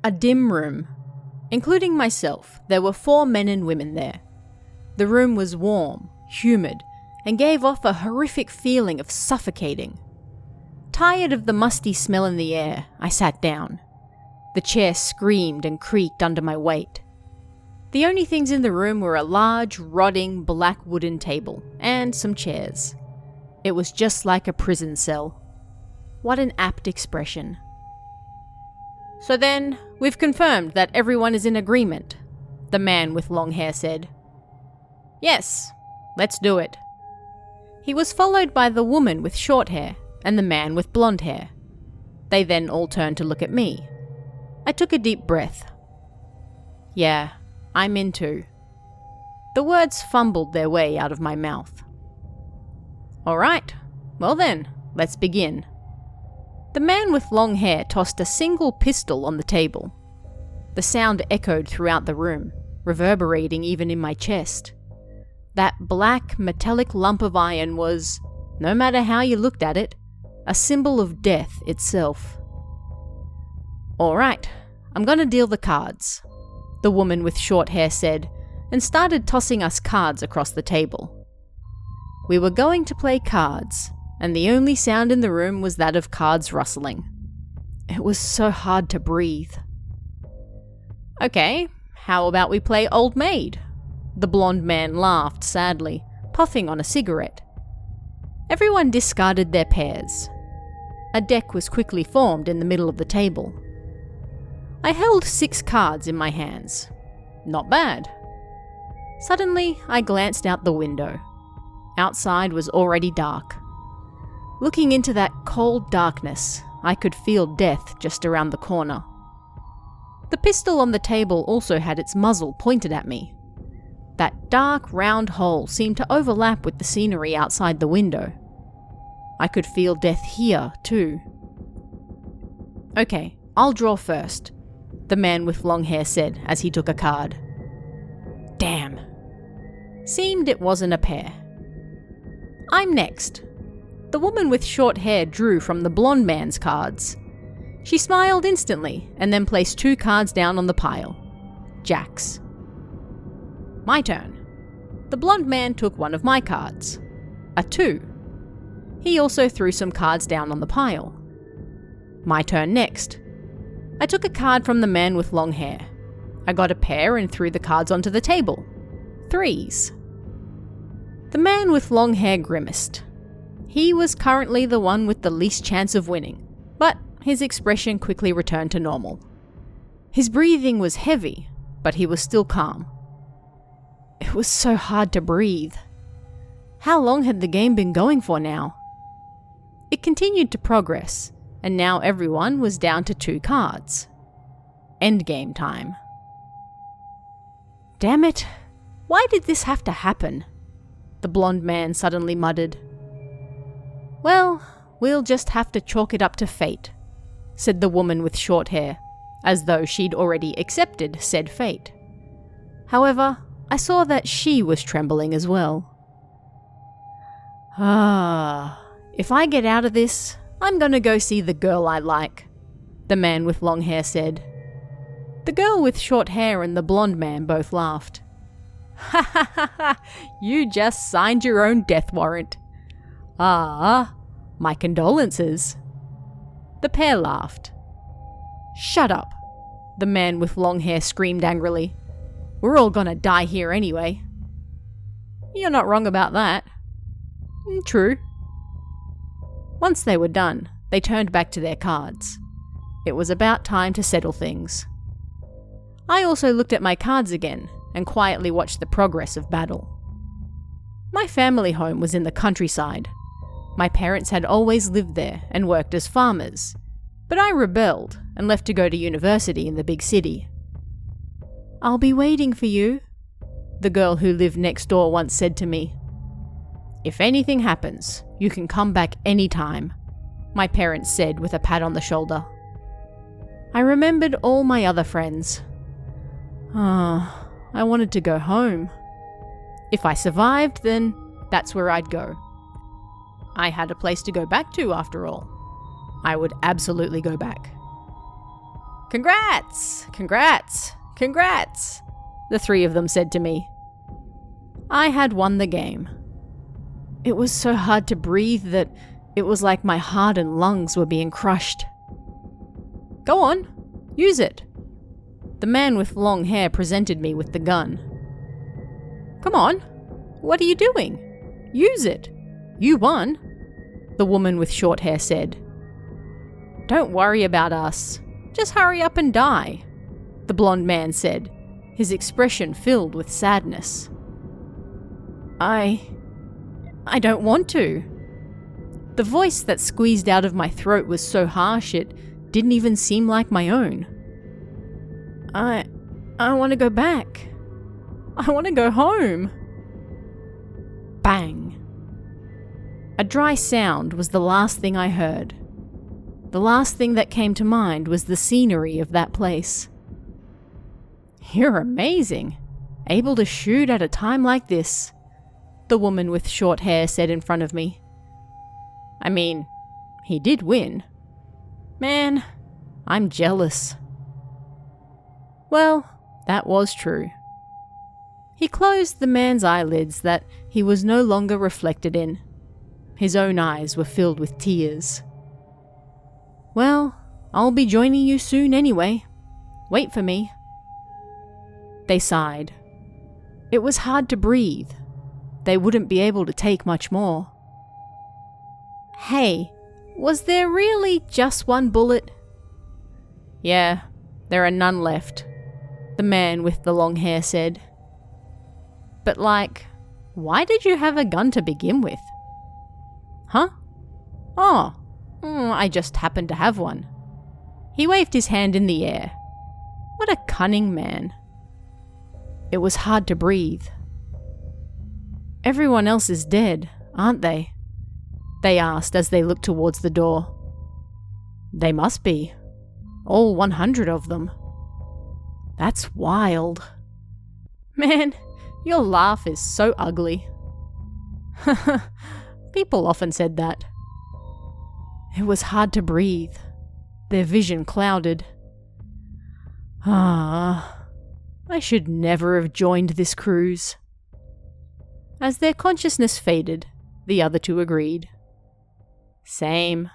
A dim room. Including myself, there were 4 men and women there. The room was warm, humid, and gave off a horrific feeling of suffocating. Tired of the musty smell in the air, I sat down. The chair screamed and creaked under my weight. The only things in the room were a large, rotting, black wooden table and some chairs. It was just like a prison cell. What an apt expression. "So then, we've confirmed that everyone is in agreement," the man with long hair said. "Yes, let's do it." He was followed by the woman with short hair and the man with blonde hair. They then all turned to look at me. I took a deep breath. "Yeah, I'm in too." The words fumbled their way out of my mouth. "All right, well then, let's begin." The man with long hair tossed a single pistol on the table. The sound echoed throughout the room, reverberating even in my chest. That black, metallic lump of iron was, no matter how you looked at it, a symbol of death itself. "All right, I'm gonna deal the cards," the woman with short hair said, and started tossing us cards across the table. We were going to play cards, and the only sound in the room was that of cards rustling. It was so hard to breathe. "Okay, how about we play Old Maid?" The blonde man laughed sadly, puffing on a cigarette. Everyone discarded their pairs. A deck was quickly formed in the middle of the table. I held 6 cards in my hands. Not bad. Suddenly, I glanced out the window. Outside was already dark. Looking into that cold darkness, I could feel death just around the corner. The pistol on the table also had its muzzle pointed at me. That dark, round hole seemed to overlap with the scenery outside the window. I could feel death here, too. "Okay, I'll draw first," the man with long hair said as he took a card. Damn. Seemed it wasn't a pair. "I'm next." The woman with short hair drew from the blonde man's cards. She smiled instantly and then placed 2 cards down on the pile. Jacks. "My turn." The blonde man took one of my cards. A 2. He also threw some cards down on the pile. My turn next. I took a card from the man with long hair. I got a pair and threw the cards onto the table. 3s. The man with long hair grimaced. He was currently the one with the least chance of winning, but his expression quickly returned to normal. His breathing was heavy, but he was still calm. It was so hard to breathe. How long had the game been going for now? It continued to progress, and now everyone was down to 2 cards. Endgame time. "Damn it! Why did this have to happen?" the blonde man suddenly muttered. "Well, we'll just have to chalk it up to fate," said the woman with short hair, as though she'd already accepted said fate. However, I saw that she was trembling as well. If I get out of this, I'm gonna go see the girl I like," the man with long hair said. The girl with short hair and the blonde man both laughed. "Ha ha ha ha, you just signed your own death warrant." My condolences." The pair laughed. "Shut up," the man with long hair screamed angrily. "We're all gonna die here anyway." "You're not wrong about that." "True." Once they were done, they turned back to their cards. It was about time to settle things. I also looked at my cards again and quietly watched the progress of battle. My family home was in the countryside. My parents had always lived there and worked as farmers, but I rebelled and left to go to university in the big city. "I'll be waiting for you," the girl who lived next door once said to me. "If anything happens, you can come back anytime," my parents said with a pat on the shoulder. I remembered all my other friends. I wanted to go home. If I survived, then that's where I'd go. I had a place to go back to, after all. I would absolutely go back. "Congrats! Congrats! Congrats!" the three of them said to me. I had won the game. It was so hard to breathe that it was like my heart and lungs were being crushed. "Go on, use it." The man with long hair presented me with the gun. "Come on, what are you doing? Use it. You won," the woman with short hair said. "Don't worry about us. Just hurry up and die," the blonde man said, his expression filled with sadness. I don't want to." The voice that squeezed out of my throat was so harsh it didn't even seem like my own. I want to go back. I want to go home." Bang. A dry sound was the last thing I heard. The last thing that came to mind was the scenery of that place. "You're amazing. Able to shoot at a time like this," the woman with short hair said in front of me. I mean, he did win. Man, I'm jealous. Well, that was true. He closed the man's eyelids that he was no longer reflected in. His own eyes were filled with tears. "Well, I'll be joining you soon anyway. Wait for me." They sighed. It was hard to breathe. They wouldn't be able to take much more. "Hey, was there really just one bullet?" "Yeah, there are none left," the man with the long hair said. "But why did you have a gun to begin with?" "Huh? Oh, I just happened to have one." He waved his hand in the air. What a cunning man. It was hard to breathe. "Everyone else is dead, aren't they?" they asked as they looked towards the door. "They must be. All 100 of them." "That's wild." "Man, your laugh is so ugly." People often said that. It was hard to breathe. Their vision clouded. I should never have joined this cruise. As their consciousness faded, the other two agreed. Same.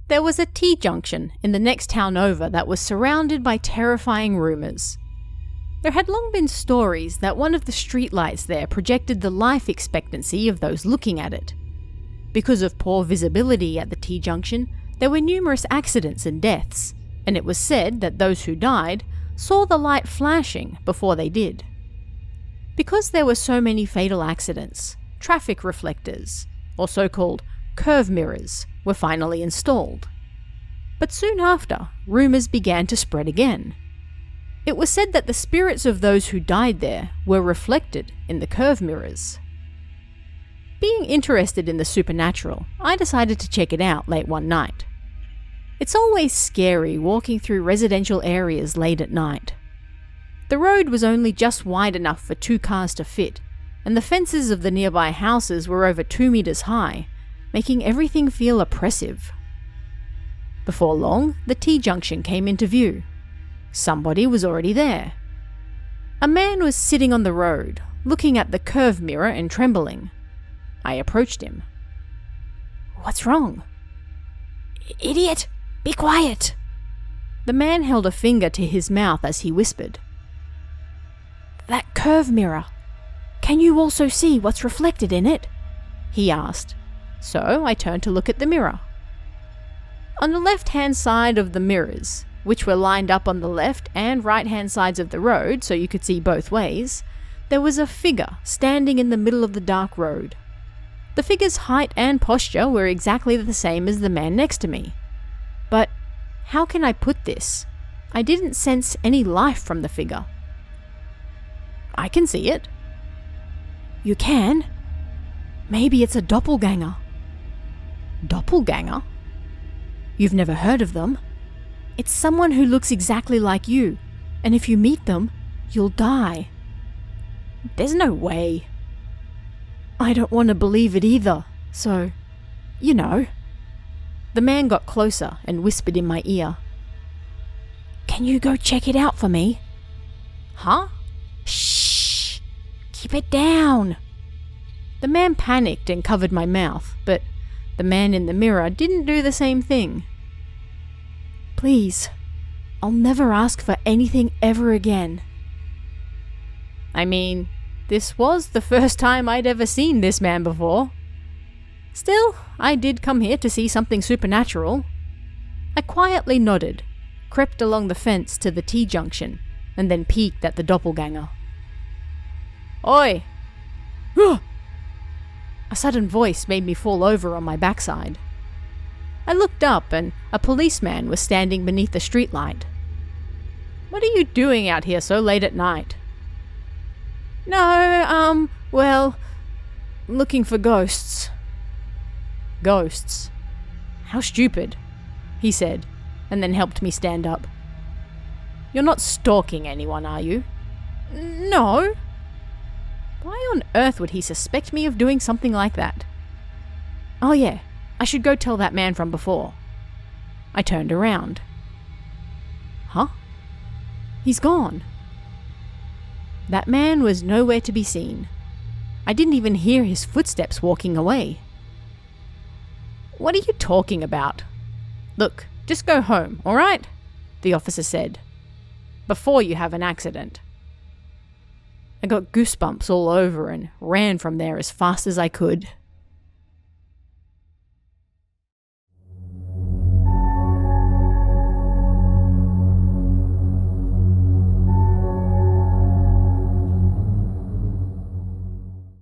There was a T-junction in the next town over that was surrounded by terrifying rumours. There had long been stories that one of the streetlights there projected the life expectancy of those looking at it. Because of poor visibility at the T-junction, there were numerous accidents and deaths, and it was said that those who died saw the light flashing before they did. Because there were so many fatal accidents, traffic reflectors, or so-called curve mirrors, were finally installed. But soon after, rumours began to spread again. It was said that the spirits of those who died there were reflected in the curve mirrors. Being interested in the supernatural, I decided to check it out late one night. It's always scary walking through residential areas late at night. The road was only just wide enough for 2 cars to fit, and the fences of the nearby houses were over 2 meters high, making everything feel oppressive. Before long, the T-junction came into view. Somebody was already there. A man was sitting on the road, looking at the curve mirror and trembling. I approached him. "What's wrong?" "Idiot! Be quiet!" The man held a finger to his mouth as he whispered. "That curve mirror. Can you also see what's reflected in it?" he asked. So I turned to look at the mirror. On the left-hand side of the mirrors, which were lined up on the left and right-hand sides of the road so you could see both ways, there was a figure standing in the middle of the dark road. The figure's height and posture were exactly the same as the man next to me. But how can I put this? I didn't sense any life from the figure. "I can see it." "You can? Maybe it's a doppelganger." "Doppelganger? You've never heard of them? It's someone who looks exactly like you, and if you meet them, you'll die." "There's no way." I don't want to believe it either, so, you know. The man got closer and whispered in my ear. Can you go check it out for me? Huh? Shh! Keep it down! The man panicked and covered my mouth, but the man in the mirror didn't do the same thing. Please, I'll never ask for anything ever again. I mean, this was the first time I'd ever seen this man before. Still, I did come here to see something supernatural. I quietly nodded, crept along the fence to the T-junction, and then peeked at the doppelganger. Oi! A sudden voice made me fall over on my backside. I looked up and a policeman was standing beneath the streetlight. What are you doing out here so late at night? No, well, looking for ghosts. Ghosts? How stupid, he said, and then helped me stand up. You're not stalking anyone, are you? No. Why on earth would he suspect me of doing something like that? Oh yeah, I should go tell that man from before. I turned around. Huh? He's gone. That man was nowhere to be seen. I didn't even hear his footsteps walking away. What are you talking about? Look, just go home, all right? The officer said. Before you have an accident. I got goosebumps all over and ran from there as fast as I could.